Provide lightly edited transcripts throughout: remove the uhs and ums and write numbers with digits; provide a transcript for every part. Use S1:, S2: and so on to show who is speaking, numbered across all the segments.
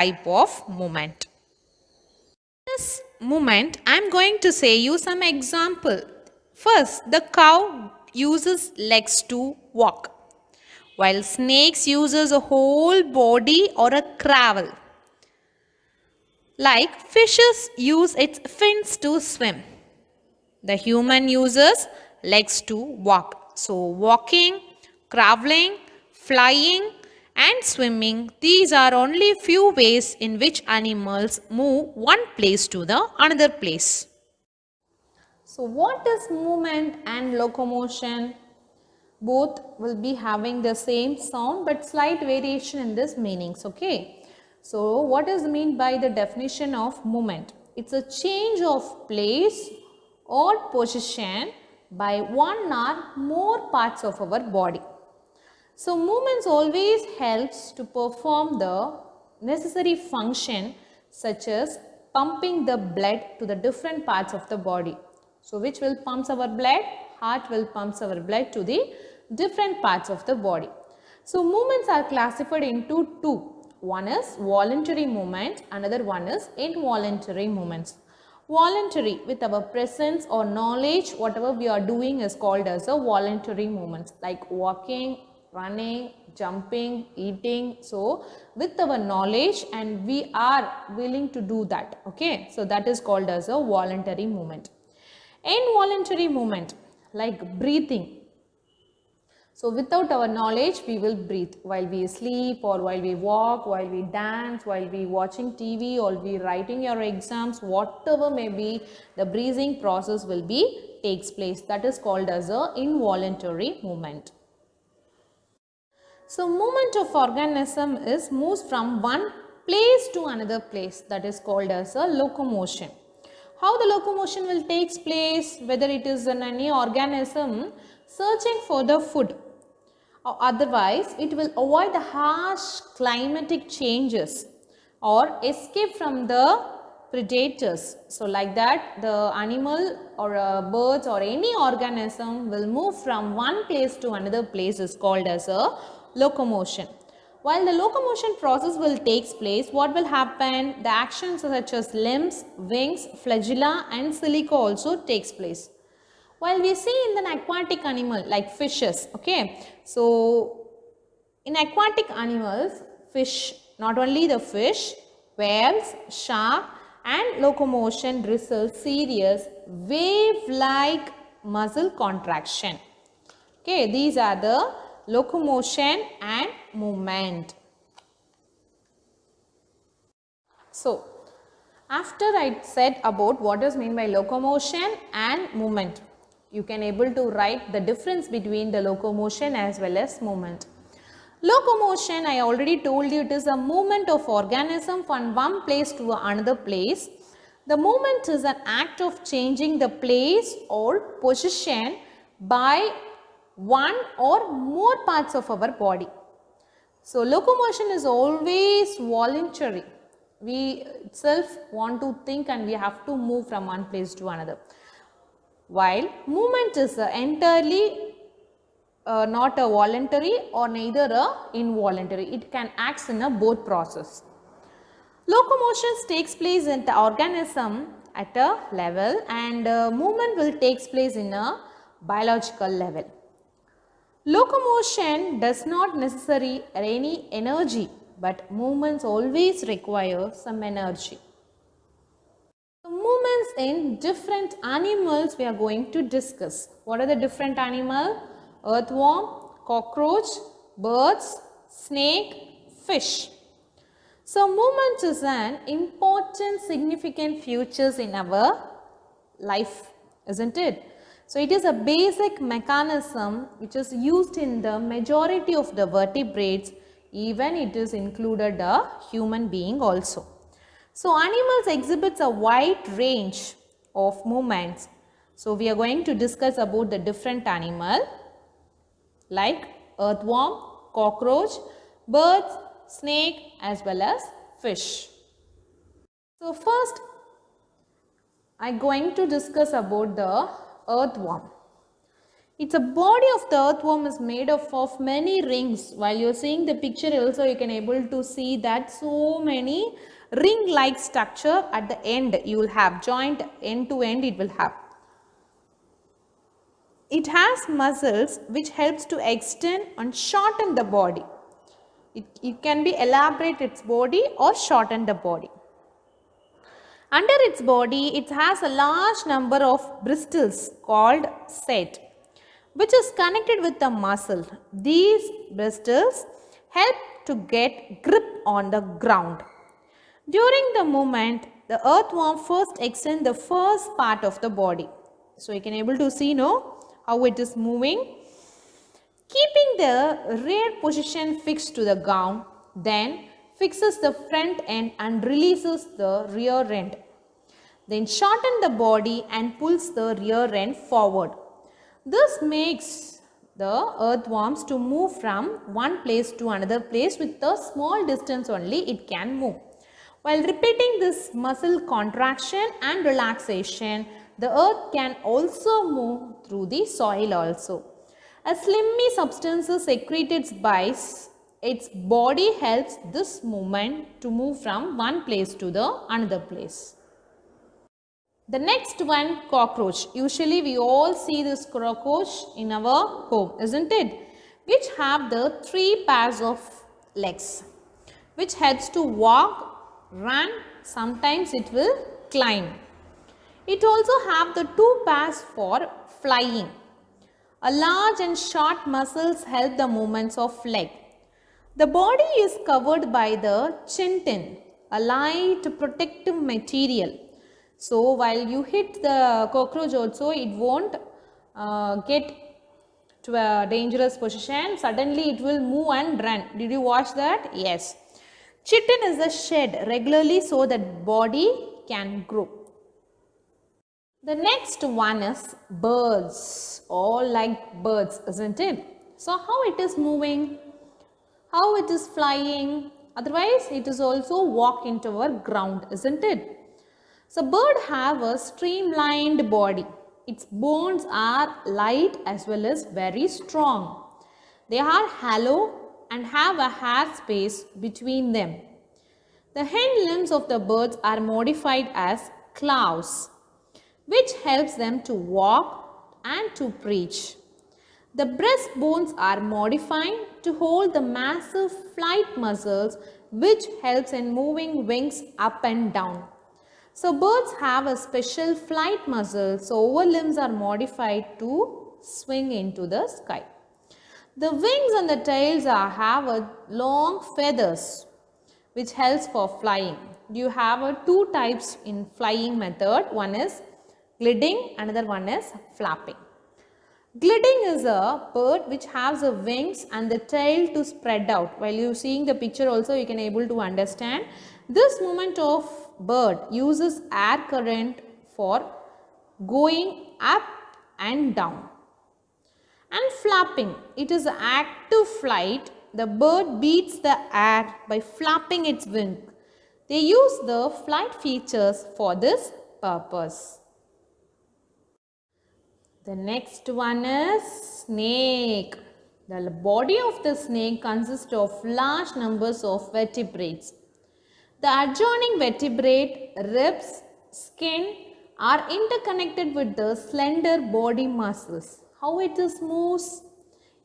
S1: type of movement. This movement, I am going to say you some example. First, the cow uses legs to walk, while snakes uses a whole body or a cravel. Like fishes use its fins to swim. The human uses legs to walk. So walking, traveling, flying and swimming, these are only few ways in which animals move one place to the another place. So what is movement and locomotion? Both will be having the same sound but slight variation in this meanings, okay. So what is meant by the definition of movement? It's a change of place or position by one or more parts of our body. So movements always helps to perform the necessary function such as pumping the blood to the different parts of the body. So which will pumps our blood? Heart will pumps our blood to the different parts of the body. So movements are classified into two. One is voluntary movement, another one is involuntary movements. Voluntary, with our presence or knowledge, whatever we are doing is called as a voluntary movements, like walking, running, jumping, eating. So with our knowledge and we are willing to do that, okay. So that is called as a voluntary movement. Involuntary movement, like breathing. So without our knowledge, we will breathe while we sleep or while we walk, while we dance, while we watching TV or we writing your exams, whatever may be, the breathing process will be takes place. That is called as a involuntary movement. So movement of organism is moves from one place to another place, that is called as a locomotion. How the locomotion will takes place, whether it is in any organism searching for the food, or otherwise it will avoid the harsh climatic changes or escape from the predators. So like that the animal or birds or any organism will move from one place to another place is called as a locomotion. While the locomotion process will takes place, what will happen? The actions such as limbs, wings, flagella and silica also takes place. While we see in an aquatic animal like fishes, okay. So in aquatic animals, fish, not only the fish, whales, shark and locomotion results serious wave-like muscle contraction. Okay, these are the locomotion and movement. So, after I said about what is meant by locomotion and movement, you can able to write the difference between the locomotion as well as movement. Locomotion, I already told you, it is a movement of organism from one place to another place. The movement is an act of changing the place or position by one or more parts of our body. So locomotion is always voluntary. We itself want to think and we have to move from one place to another. While movement is entirely not a voluntary or neither a involuntary. It can act in a both process. Locomotion takes place in the organism at a level and movement will takes place in a biological level. Locomotion does not necessarily any energy, but movements always require some energy. The movements in different animals we are going to discuss. What are the different animals? Earthworm, cockroach, birds, snake, fish. So movement is an important significant features in our life, isn't it? So it is a basic mechanism which is used in the majority of the vertebrates, even it is included a human being also. So animals exhibits a wide range of movements. So we are going to discuss about the different animal like earthworm, cockroach, birds, snake as well as fish. So first I am going to discuss about the earthworm. It's a body of the earthworm is made of many rings. While you're seeing the picture also, you can able to see that so many ring-like structure at the end. You will have joint end to end it will have. It has muscles which helps to extend and shorten the body. It can be elaborate its body or shorten the body. Under its body, it has a large number of bristles called setae, which is connected with the muscle. These bristles help to get grip on the ground. During the movement, the earthworm first extends the first part of the body. So you can able to see how it is moving. Keeping the rear position fixed to the ground, then fixes the front end and releases the rear end. Then shorten the body and pulls the rear end forward. This makes the earthworms to move from one place to another place with a small distance only it can move. While repeating this muscle contraction and relaxation, the earth can also move through the soil also. A slimy substance is secreted by its body helps this movement to move from one place to the another place. The next one, cockroach. Usually we all see this cockroach in our home, isn't it? Which have the 3 pairs of legs, which helps to walk, run, sometimes it will climb. It also have the 2 pairs for flying. A large and short muscles help the movements of leg. The body is covered by the chitin, a light protective material. So while you hit the cockroach also, it won't get to a dangerous position. Suddenly it will move and run. Did you watch that? Yes. Chitin is a shed regularly so that body can grow. The next one is birds. All like birds, isn't it? So how it is moving? How it is flying? Otherwise it is also walk into our ground, isn't it? So bird have a streamlined body. Its bones are light as well as very strong. They are hollow and have a hair space between them. The hind limbs of the birds are modified as claws, which helps them to walk and to perch. The breast bones are modified to hold the massive flight muscles, which helps in moving wings up and down. So birds have a special flight muscle, so over limbs are modified to swing into the sky. The wings and the tails have a long feathers which helps for flying. You have 2 types in flying method. One is gliding, another one is flapping. Gliding is a bird which has the wings and the tail to spread out. While you seeing the picture also, you can able to understand. This movement of bird uses air current for going up and down. And flapping, it is active flight. The bird beats the air by flapping its wing. They use the flight features for this purpose. The next one is snake. The body of the snake consists of large numbers of vertebrates. The adjoining vertebrate, ribs, skin are interconnected with the slender body muscles. How it is moves?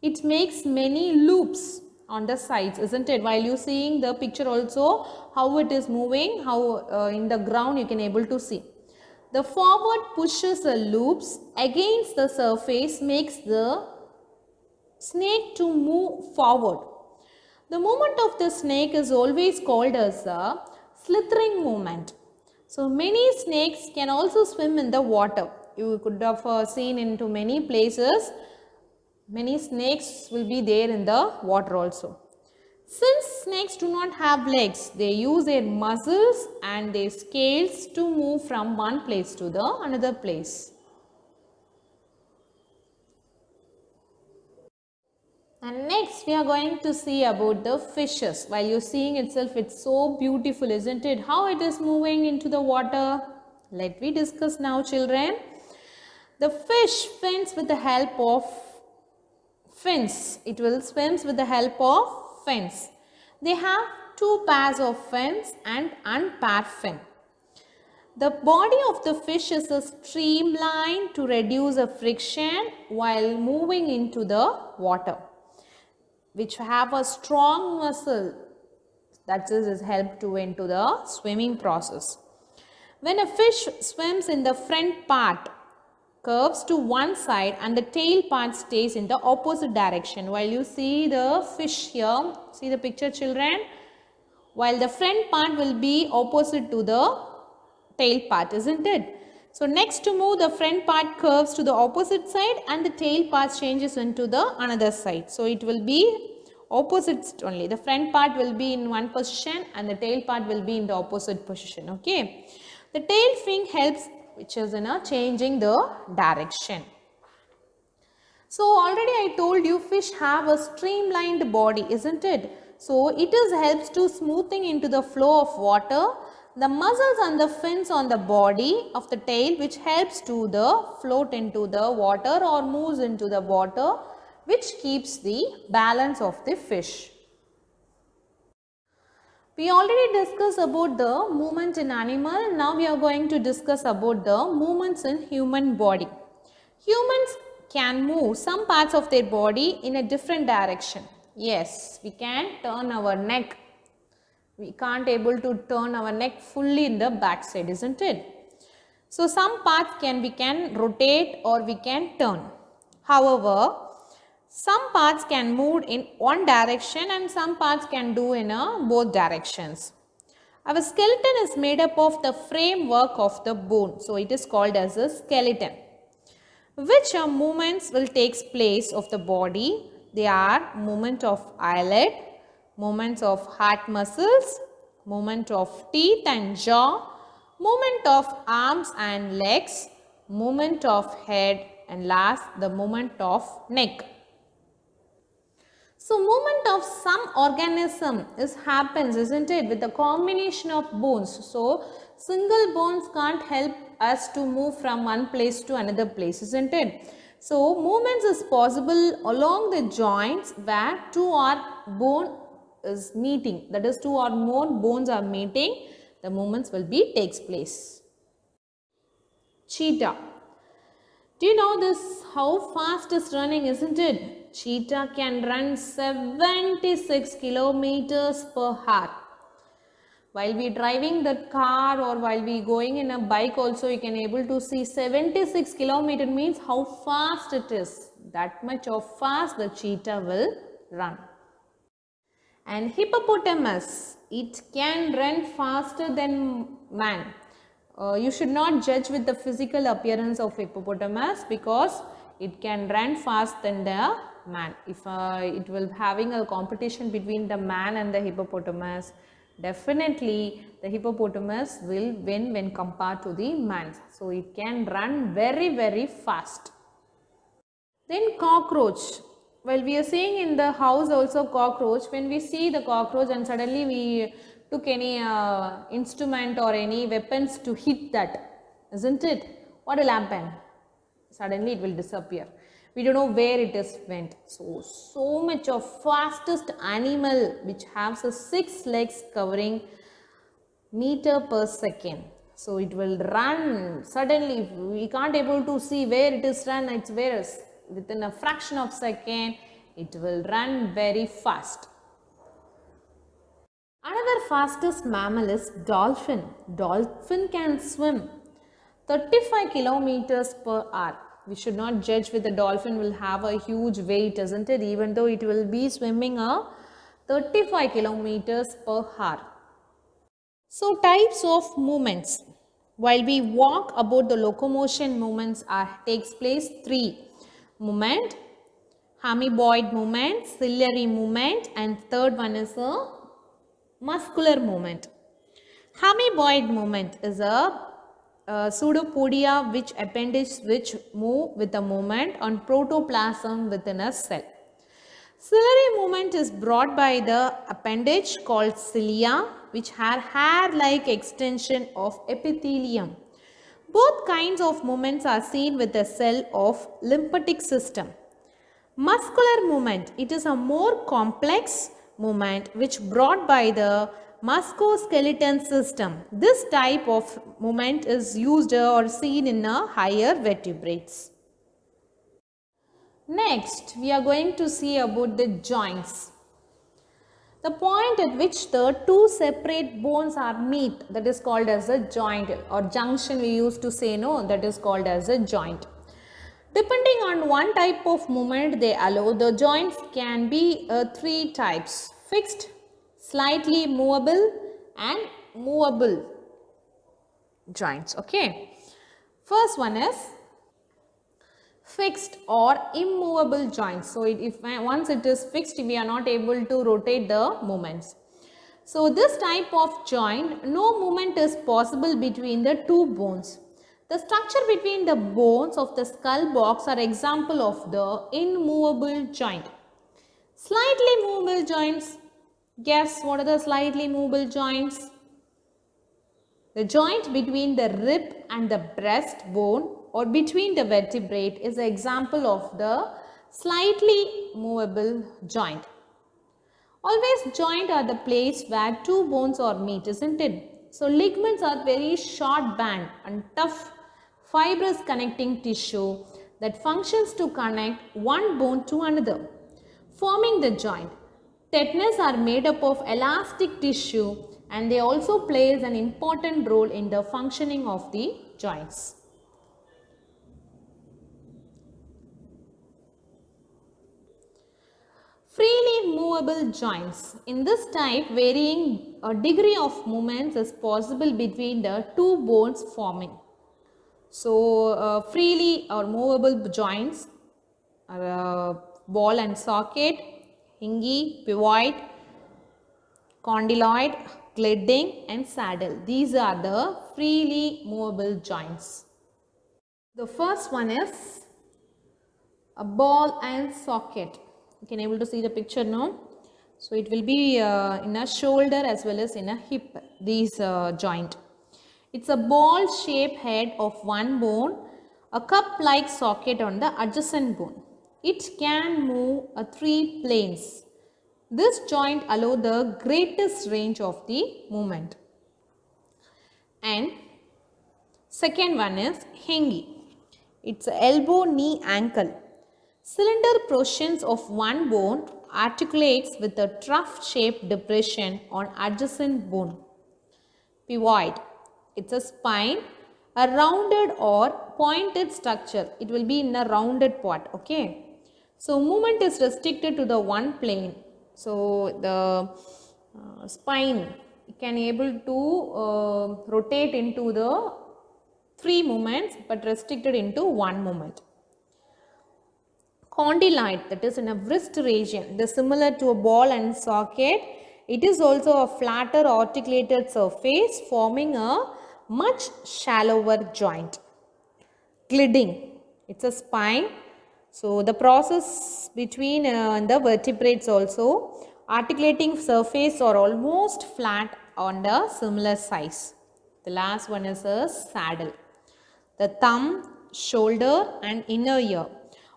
S1: It makes many loops on the sides, isn't it? While you seeing the picture also, how it is moving, how in the ground you can able to see. The forward pushes the loops against the surface makes the snake to move forward. The movement of the snake is always called as a slithering movement. So many snakes can also swim in the water. You could have seen into many places, many snakes will be there in the water also. Since snakes do not have legs, they use their muscles and their scales to move from one place to the another place. And next we are going to see about the fishes. While you are seeing itself, it's so beautiful, isn't it? How it is moving into the water. Let me discuss now, children. The fish fins with the help of fins. It will swims with the help of fins. They have two pairs of fins and unpaired fin. The body of the fish is a streamline to reduce the friction while moving into the water, which have a strong muscle that is help to into the swimming process. When a fish swims in the front part curves to one side and the tail part stays in the opposite direction. While you see the fish here, see the picture children, while the front part will be opposite to the tail part, isn't it? So next to move, the front part curves to the opposite side and the tail part changes into the another side. So it will be opposite only. The front part will be in one position and the tail part will be in the opposite position. Okay. The tail fin helps, which is in a changing the direction. So already I told you fish have a streamlined body, isn't it? So it is helps to smoothing into the flow of water. The muscles and the fins on the body of the tail which helps to the float into the water or moves into the water, which keeps the balance of the fish. We already discussed about the movement in animal. Now we are going to discuss about the movements in human body. Humans can move some parts of their body in a different direction. Yes, we can turn our neck. We can't able to turn our neck fully in the back side, isn't it? So some parts we can rotate or we can turn. However, some parts can move in one direction and some parts can do in both directions. Our skeleton is made up of the framework of the bone. So it is called as a skeleton. Which movements will take place of the body? They are movement of eyelid, movements of heart muscles, movement of teeth and jaw, movement of arms and legs, movement of head, and last the movement of neck. So movement of some organism happens, isn't it, with a combination of bones. So single bones can't help us to move from one place to another place, isn't it? So movements is possible along the joints where two or bone is meeting, that is two or more bones are meeting, the movements will be takes place. Cheetah. Do you know this how fast is running, isn't it? Cheetah can run 76 kilometers per hour. While we driving the car or while we going in a bike also, you can able to see 76 kilometers means how fast it is. That much of fast the cheetah will run. And hippopotamus, it can run faster than man. You should not judge with the physical appearance of hippopotamus because it can run fast than the man. If it will having a competition between the man and the hippopotamus, definitely the hippopotamus will win when compared to the man. So it can run very, very fast. Then cockroach. Well, we are seeing in the house also cockroach. When we see the cockroach and suddenly we took any instrument or any weapons to hit that, isn't it? What will happen? Suddenly it will disappear. We don't know where it is went. So much of fastest animal which has 6 legs covering meter per second. So it will run suddenly. We can't able to see where it is run. It's where within a fraction of second it will run very fast. Another fastest mammal is dolphin. Dolphin can swim 35 kilometers per hour. We should not judge with the dolphin will have a huge weight, isn't it? Even though it will be swimming 35 kilometers per hour. So types of movements. While we walk, about the locomotion movements takes place 3. Movement, amoeboid movement, ciliary movement, and third one is a muscular movement. Amoeboid movement is a pseudopodia which appendage which move with a movement on protoplasm within a cell. Ciliary movement is brought by the appendage called cilia which have hair-like extension of epithelium. Both kinds of movements are seen with the cell of lymphatic system. Muscular movement, it is a more complex movement which brought by the musculoskeletal system. This type of movement is used or seen in a higher vertebrates. Next, we are going to see about the joints. The point at which the two separate bones are meet, that is called as a joint, or junction we used to say, no, that is called as a joint. Depending on one type of movement they allow, the joints can be three types: fixed, slightly movable and movable joints. Okay. First one is fixed or immovable joints. So, if once it is fixed, we are not able to rotate the movements. So, this type of joint, no movement is possible between the two bones. The structure between the bones of the skull box are example of the immovable joint. Slightly movable joints. Guess what are the slightly movable joints? The joint between the rib and the breastbone or between the vertebrae is an example of the slightly movable joint. Always joint are the place where two bones are meet, isn't it? So ligaments are very short band and tough fibrous connecting tissue that functions to connect one bone to another, forming the joint. Tendons are made up of elastic tissue and they also plays an important role in the functioning of the joints. Freely movable joints. In this type, varying degree of movements is possible between the two bones forming. So, freely or movable joints are ball and socket, hinge, pivot, condyloid, gliding and saddle. These are the freely movable joints. The first one is a ball and socket. You can able to see the picture now. So, it will be in a shoulder as well as in a hip, these joint. It's a ball shaped head of one bone, a cup like socket on the adjacent bone. It can move three planes. This joint allows the greatest range of the movement. And second one is hinge. It's elbow, knee, ankle. Cylinder portions of one bone articulates with a trough-shaped depression on adjacent bone. Pivot. It's a spine, a rounded or pointed structure. It will be in a rounded part. Okay. So, movement is restricted to the one plane. So, the spine can able to rotate into the three movements but restricted into one movement. Condyloid, that is in a wrist region, the similar to a ball and socket. It is also a flatter articulated surface forming a much shallower joint. Gliding, it's a spine. So, the process between the vertebrates also, articulating surface are almost flat on the similar size. The last one is a saddle. The thumb, shoulder and inner ear.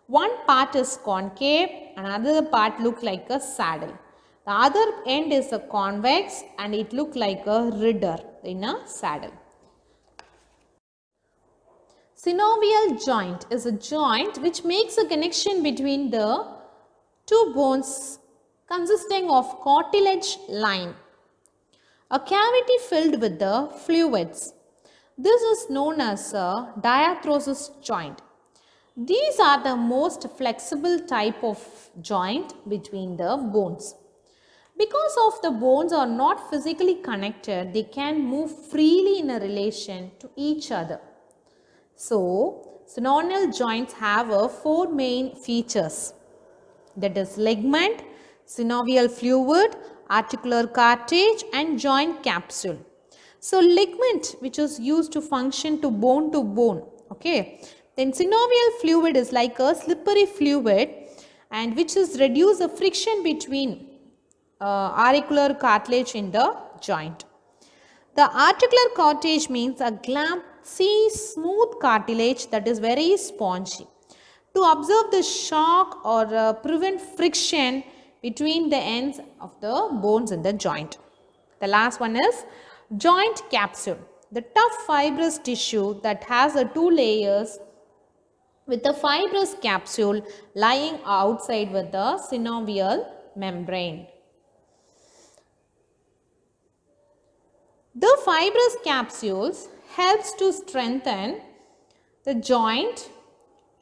S1: One part is concave, another part look like a saddle. The other end is a convex and it look like a ridder in a saddle. Synovial joint is a joint which makes a connection between the two bones consisting of cartilage line, a cavity filled with the fluids. This is known as a diarthrosis joint. These are the most flexible type of joint between the bones. Because of the bones are not physically connected, they can move freely in a relation to each other. So, synovial joints have four main features, that is ligament, synovial fluid, articular cartilage and joint capsule. So, ligament which is used to function to bone, okay. Then synovial fluid is like a slippery fluid and which is reduce the friction between auricular cartilage in the joint. The articular cartilage means a glassy smooth cartilage that is very spongy. to observe the shock or prevent friction between the ends of the bones in the joint. The last one is joint capsule. The tough fibrous tissue that has the two layers with the fibrous capsule lying outside with the synovial membrane. The fibrous capsules helps to strengthen the joint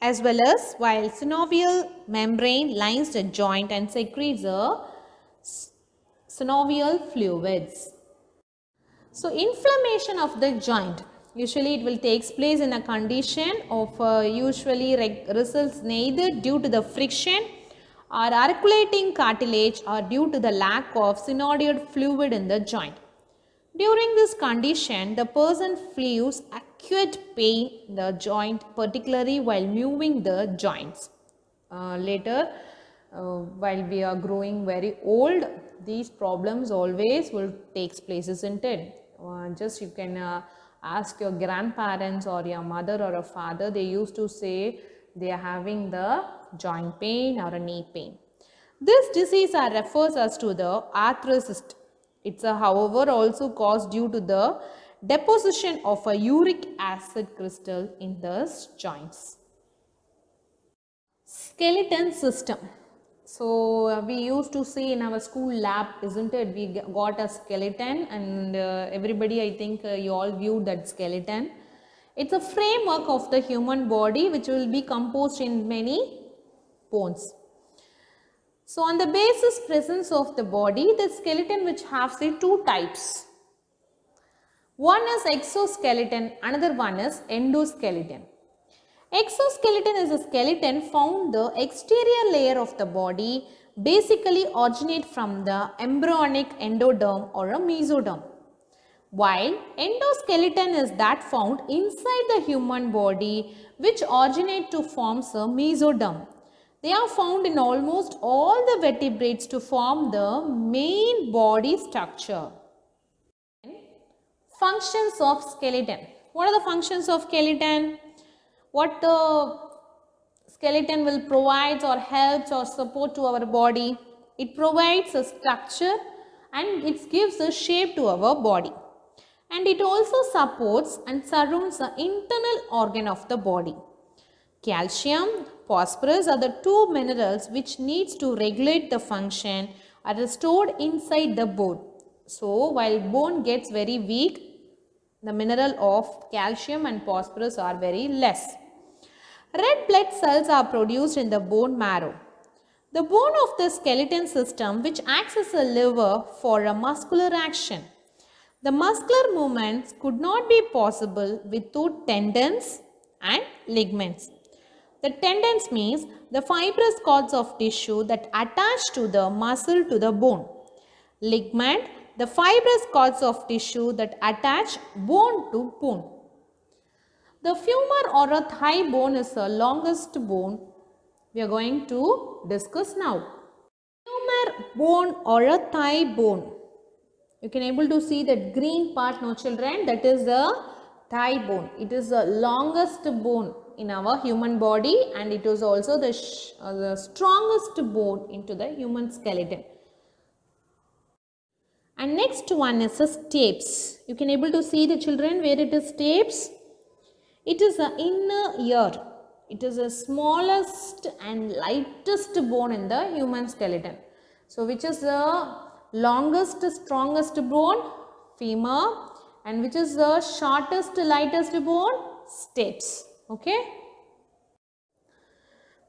S1: as well as while synovial membrane lines the joint and secretes the synovial fluids. So inflammation of the joint, usually it will take place in a condition of usually results neither due to the friction or articulating cartilage or due to the lack of synovial fluid in the joint. During this condition, the person feels acute pain in the joint, particularly while moving the joints. Later, while we are growing very old, these problems always will take place, isn't it? Just you can ask your grandparents or your mother or a father, they used to say they are having the joint pain or a knee pain. This disease refers us to the arthrosis. It's however also caused due to the deposition of a uric acid crystal in the joints. Skeleton system. So we used to see in our school lab, isn't it? We got a skeleton and everybody, I think you all viewed that skeleton. It's a framework of the human body which will be composed in many bones. So on the basis presence of the body, the skeleton which has the two types. One is exoskeleton, another one is endoskeleton. Exoskeleton is a skeleton found the exterior layer of the body basically originate from the embryonic endoderm or a mesoderm. While endoskeleton is that found inside the human body which originate to form a mesoderm. They are found in almost all the vertebrates to form the main body structure. Functions of skeleton. What are the functions of skeleton? What the skeleton will provide or helps or support to our body? It provides a structure and it gives a shape to our body. And it also supports and surrounds the internal organ of the body. Calcium, phosphorus are the two minerals which needs to regulate the function are stored inside the bone. So while bone gets very weak, the mineral of calcium and phosphorus are very less. Red blood cells are produced in the bone marrow. The bone of the skeleton system which acts as a lever for a muscular action. The muscular movements could not be possible without tendons and ligaments. The tendons means the fibrous cords of tissue that attach to the muscle to the bone. Ligament, the fibrous cords of tissue that attach bone to bone. The femur or a thigh bone is the longest bone we are going to discuss now. Femur bone or a thigh bone. You can able to see that green part, no children, that is the thigh bone. It is the longest bone in our human body and it is also the strongest bone into the human skeleton. And next one is the stapes. You can able to see the children where it is stapes. It is the inner ear. It is the smallest and lightest bone in the human skeleton. So which is the longest, strongest bone? Femur. And which is the shortest, lightest bone? Stapes. Okay.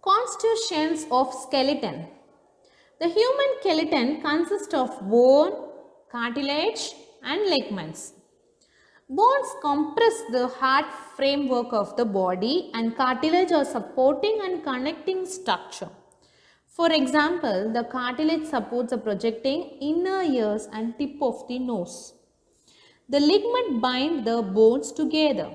S1: Constitutions of skeleton. The human skeleton consists of bone, cartilage and ligaments. Bones compress the hard framework of the body and cartilage are supporting and connecting structure. For example, the cartilage supports the projecting inner ears and tip of the nose. The ligament bind the bones together.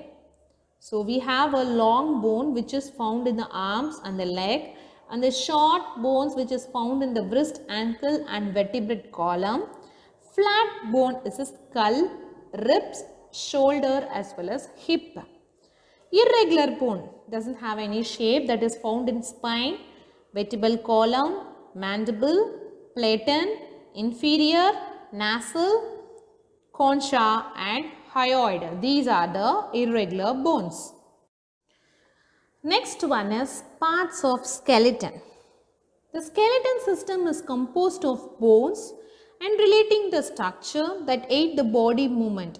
S1: So we have a long bone which is found in the arms and the leg and the short bones which is found in the wrist, ankle and vertebrate column. Flat bone is a skull, ribs, shoulder as well as hip. Irregular bone doesn't have any shape, that is found in spine, vertebral column, mandible, platen, inferior, nasal, concha and hyoid. These are the irregular bones. Next one is parts of skeleton. The skeleton system is composed of bones and relating the structure that aid the body movement.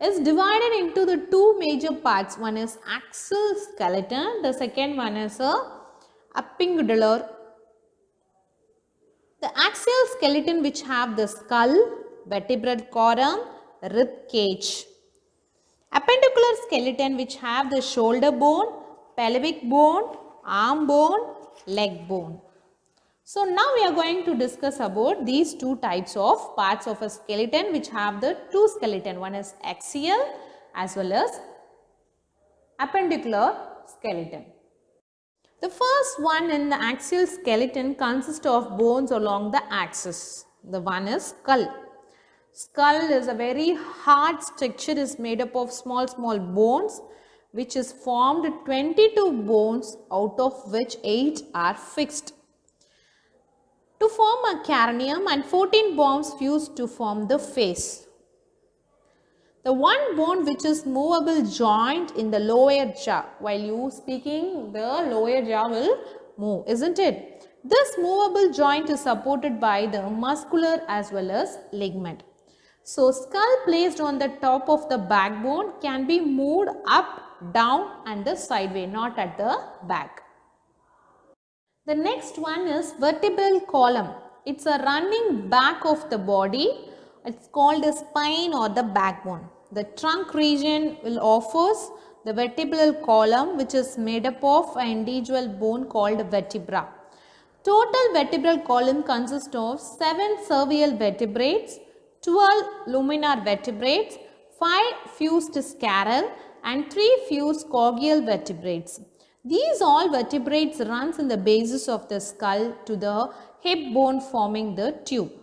S1: Is divided into the two major parts. One is axial skeleton, the second one is a appendicular. The axial skeleton which have the skull, vertebral column, rib cage. Appendicular skeleton which have the shoulder bone, pelvic bone, arm bone, leg bone. So now we are going to discuss about these two types of parts of a skeleton which have the two skeleton. One is axial as well as appendicular skeleton. The first one in the axial skeleton consists of bones along the axis. The one is skull. Skull is a very hard structure, is made up of small bones which is formed 22 bones out of which 8 are fixed to form a cranium and 14 bones fuse to form the face. The one bone which is movable joint in the lower jaw. While you speaking, the lower jaw will move, isn't it? This movable joint is supported by the muscular as well as ligament. So, skull placed on the top of the backbone can be moved up, down and the sideway, not at the back. The next one is vertebral column. It's a running back of the body. It's called the spine or the backbone. The trunk region will offers the vertebral column which is made up of an individual bone called vertebra. Total vertebral column consists of 7 cervical vertebrates, 12 lumbar vertebrates, 5 fused scrotal and 3 fused coccygeal vertebrates. These all vertebrates runs in the basis of the skull to the hip bone forming the tube.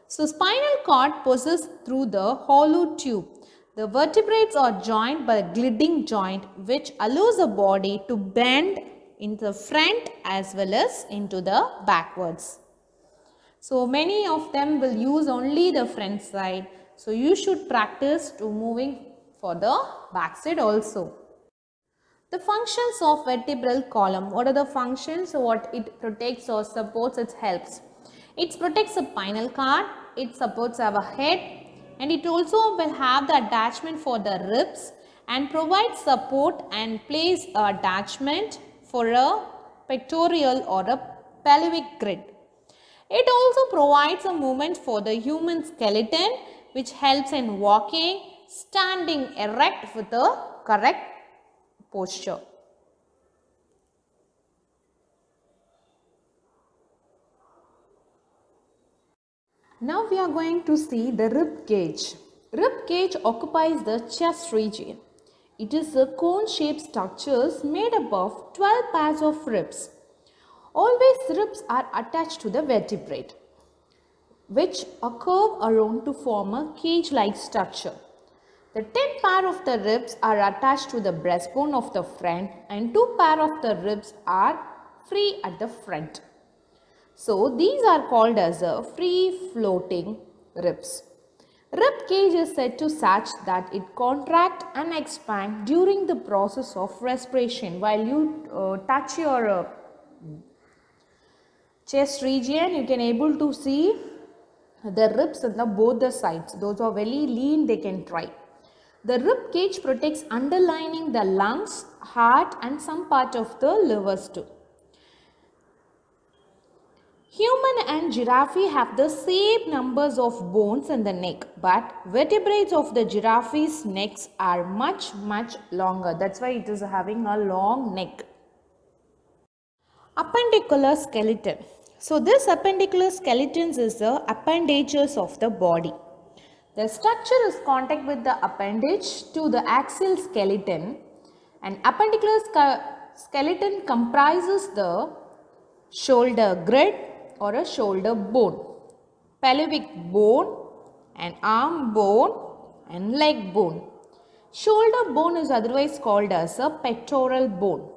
S1: So, spinal cord passes through the hollow tube. The vertebrates are joined by a gliding joint which allows the body to bend in the front as well as into the backwards. So, many of them will use only the front side. So, you should practice to moving for the back side also. The functions of vertebral column. What are the functions? So, what it protects or supports, it helps. It protects the spinal cord, it supports our head and it also will have the attachment for the ribs and provides support and plays a attachment for a pectoral or a pelvic grid. It also provides a movement for the human skeleton which helps in walking, standing erect with a correct posture. Now we are going to see the rib cage. Rib cage occupies the chest region. It is a cone-shaped structure made up of 12 pairs of ribs. Always ribs are attached to the vertebrate, which curve around to form a cage-like structure. The 10 pair of the ribs are attached to the breastbone of the front and 2 pair of the ribs are free at the front. So, these are called as free floating ribs. Rib cage is said to such that it contract and expand during the process of respiration. While you touch your chest region, you can able to see the ribs on both the sides. Those are very lean, they can try. The rib cage protects underlining the lungs, heart and some part of the livers too. Human and giraffe have the same numbers of bones in the neck, but vertebrates of the giraffe's necks are much longer. That's why it is having a long neck. Appendicular skeleton. So this appendicular skeleton is the appendages of the body. The structure is contact with the appendage to the axial skeleton. An appendicular skeleton comprises the shoulder grid or a shoulder bone, pelvic bone, and arm bone and leg bone. Shoulder bone is otherwise called as a pectoral bone.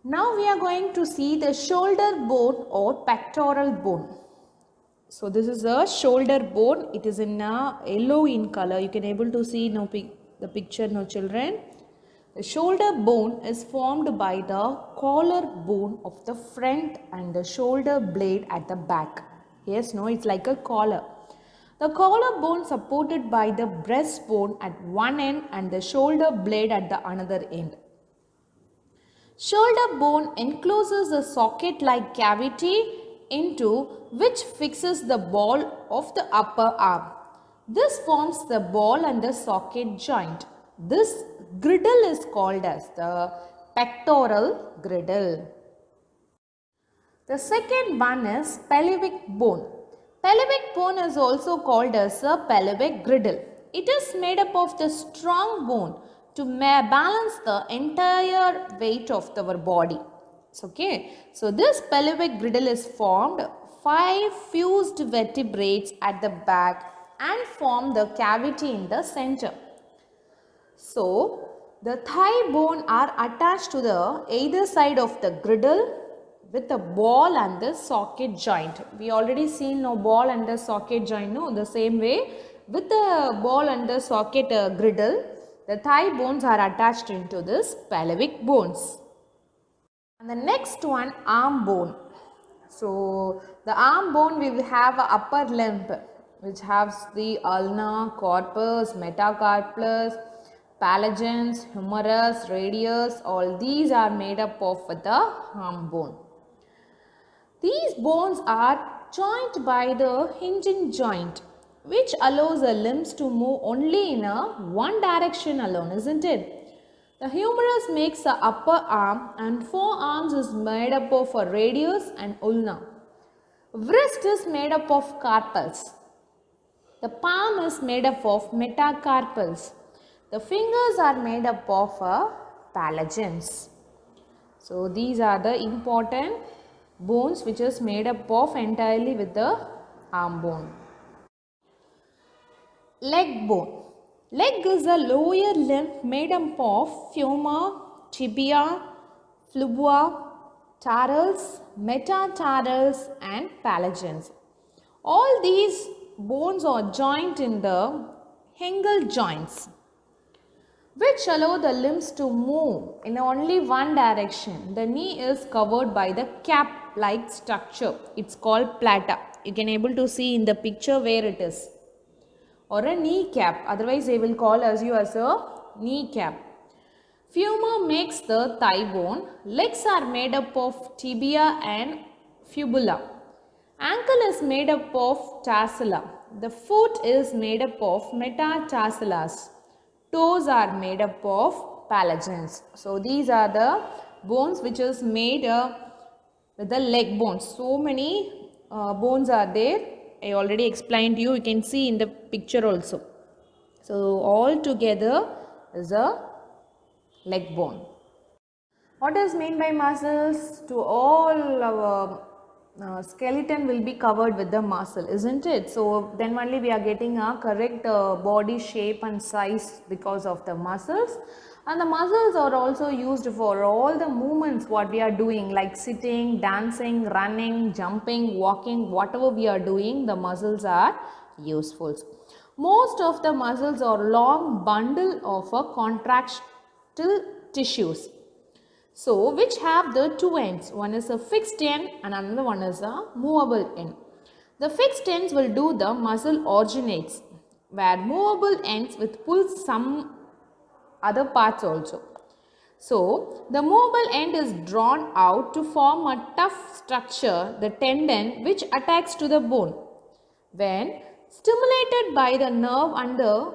S1: Now we are going to see the shoulder bone or pectoral bone. So this is a shoulder bone. It is in a yellow in color. You can able to see now the picture now, children. The shoulder bone is formed by the collar bone of the front and the shoulder blade at the back. Yes, no, it's like a collar. The collar bone supported by the breastbone at one end and the shoulder blade at the another end. Shoulder bone encloses a socket-like cavity into which fixes the ball of the upper arm. This forms the ball and the socket joint. This griddle is called as the pectoral griddle. The second one is pelvic bone. Pelvic bone is also called as a pelvic griddle. It is made up of the strong bone to balance the entire weight of our body. Okay. So this pelvic griddle is formed 5 fused vertebrates at the back and form the cavity in the center. So the thigh bone are attached to the either side of the griddle with the ball and the socket joint. We already seen no ball and the socket joint. No, the same way with the ball and the socket griddle, the thigh bones are attached into this pelvic bones. And the next one, arm bone. So the arm bone, we will have a upper limb which has the ulna, corpus, metacarpus, phalanges, humerus, radius. All these are made up of the arm bone. These bones are joined by the hinging joint, which allows the limbs to move only in a one direction alone, isn't it? The humerus makes the upper arm and forearms is made up of a radius and ulna. Wrist is made up of carpals. The palm is made up of metacarpals. The fingers are made up of phalanges. So these are the important bones which is made up of entirely with the arm bone. Leg bone. Leg is a lower limb made up of femur, tibia, fibula, tarsus, metatarsals and phalanges. All these bones are joined in the hingle joints, which allow the limbs to move in only one direction. The knee is covered by the cap-like structure. It's called plata. You can able to see in the picture where it is. Or a knee cap. Otherwise, they will call as you as a knee cap. Femur makes the thigh bone. Legs are made up of tibia and fibula. Ankle is made up of tarsala. The foot is made up of metatarsalas. Toes are made up of phalanges. So these are the bones which is made with the leg bones. So many bones are there. I already explained to you. You can see in the picture also. So all together is a leg bone. What is meant by muscles? To all our skeleton will be covered with the muscle, isn't it? So then only we are getting a correct body shape and size because of the muscles. And the muscles are also used for all the movements what we are doing, like sitting, dancing, running, jumping, walking, whatever we are doing, the muscles are useful. Most of the muscles are long bundle of contractile tissues. So which have the two ends. One is a fixed end and another one is a movable end. The fixed ends will do the muscle originates, where movable ends with pull some other parts also. So the movable end is drawn out to form a tough structure, the tendon, which attacks to the bone. When stimulated by the nerve under,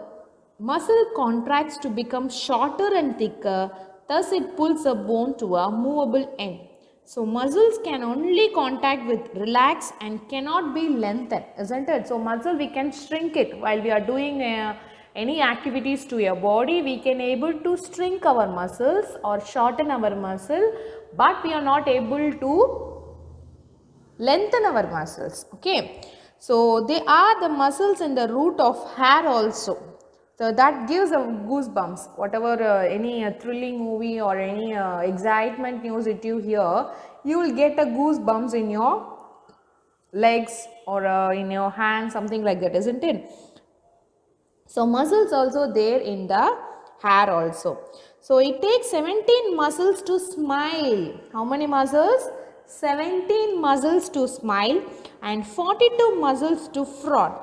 S1: muscle contracts to become shorter and thicker, thus it pulls the bone to a movable end. So muscles can only contact with relax and cannot be lengthened, isn't it? So muscle we can shrink it while we are doing any activities to your body. We can able to shrink our muscles or shorten our muscle, but we are not able to lengthen our muscles. Okay. So they are the muscles in the root of hair also. So that gives a goosebumps. Whatever any thrilling movie or any excitement news that you hear, you will get a goosebumps in your legs or in your hand, something like that, isn't it? So muscles also there in the hair also. So it takes 17 muscles to smile. How many muscles? 17 muscles to smile and 42 muscles to frown.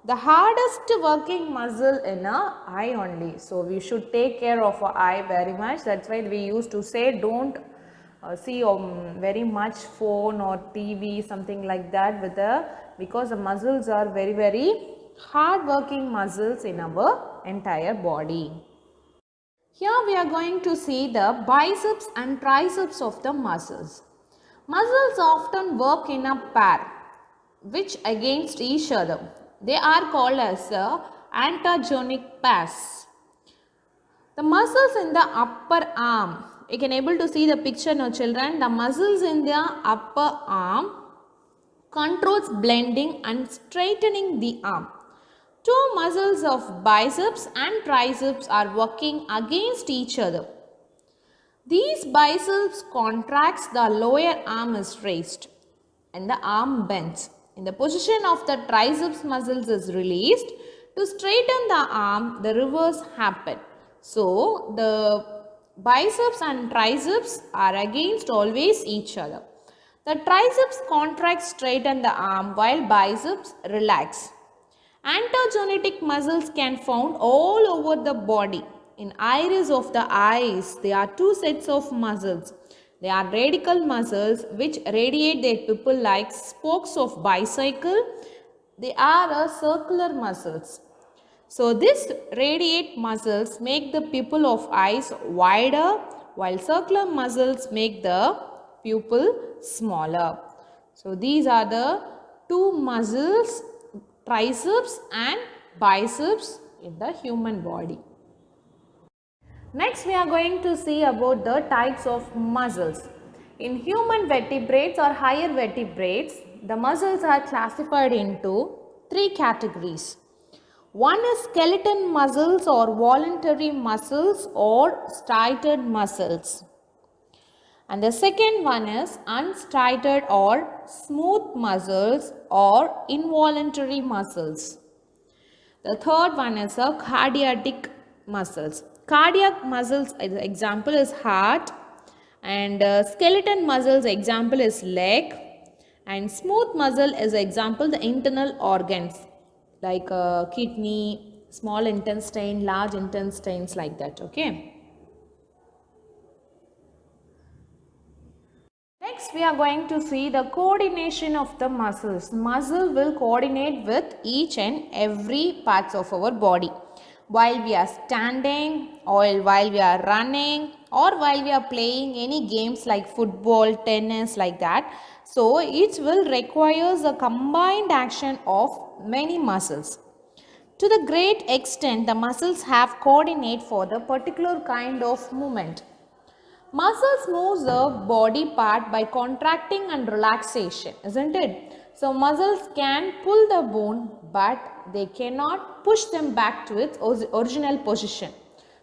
S1: The hardest working muscle in a eye only. So we should take care of our eye very much. That's why we used to say don't see very much phone or TV, something like that, with the because the muscles are very hard working muscles in our entire body. Here we are going to see the biceps and triceps of the muscles. Muscles often work in a pair which against each other. They are called as antagonic pairs. The muscles in the upper arm, you can able to see the picture now children. The muscles in the upper arm controls blending and straightening the arm. Two muscles of biceps and triceps are working against each other. These biceps contracts, the lower arm is raised and the arm bends. In the position of the triceps muscles is released. To straighten the arm, the reverse happen. So, the biceps and triceps are against always each other. The triceps contract straighten the arm while biceps relax. Antagonic muscles can found all over the body. In iris of the eyes, there are two sets of muscles. They are radical muscles which radiate their pupil like spokes of bicycle. They are a circular muscles. So this radiate muscles make the pupil of eyes wider while circular muscles make the pupil smaller. So these are the two muscles, triceps and biceps in the human body. Next we are going to see about the types of muscles. In human vertebrates or higher vertebrates, the muscles are classified into three categories. One is skeleton muscles or voluntary muscles or striated muscles. And the second one is unstriated or smooth muscles or involuntary muscles. The third one is a cardiac muscles. Cardiac muscles example is heart, and skeleton muscles example is leg, and smooth muscle is example the internal organs like kidney, small intestine, large intestines, like that. Okay. Next we are going to see the coordination of the muscles. Muscle will coordinate with each and every parts of our body. While we are standing or while we are running or while we are playing any games like football, tennis, like that. So it will requires a combined action of many muscles. To the great extent, the muscles have coordinate for the particular kind of movement. Muscles move the body part by contracting and relaxation, isn't it? So muscles can pull the bone, but they cannot push them back to its original position.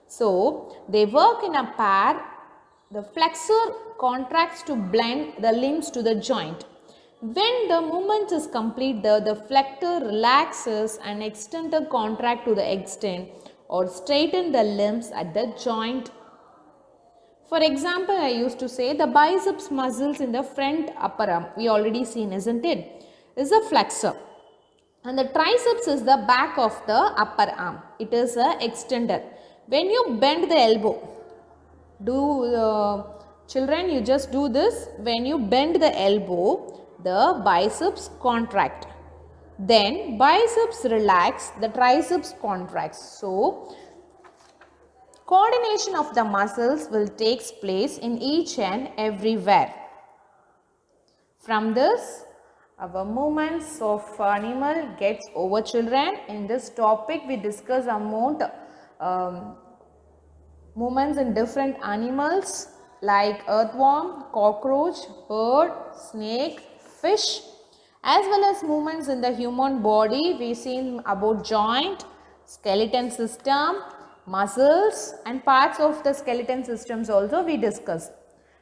S1: So they work in a pair. The flexor contracts to blend the limbs to the joint. When the movement is complete, the flexor relaxes and extender contract to the extent or straighten the limbs at the joint. For example, I used to say the biceps muscles in the front upper arm, we already seen, isn't it, is a flexor. And the triceps is the back of the upper arm. It is a extender. When you bend the elbow, children, you just do this. When you bend the elbow, the biceps contract. Then biceps relax, the triceps contracts. So coordination of the muscles will take place in each and everywhere. From this, our movements of animal gets over, children. In this topic, we discuss about movements in different animals like earthworm, cockroach, bird, snake, fish, as well as movements in the human body. We seen about joint, skeleton system, muscles and parts of the skeleton systems also we discussed.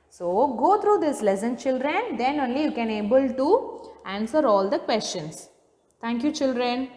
S1: So go through this lesson children, then only you can able to answer all the questions. Thank you children.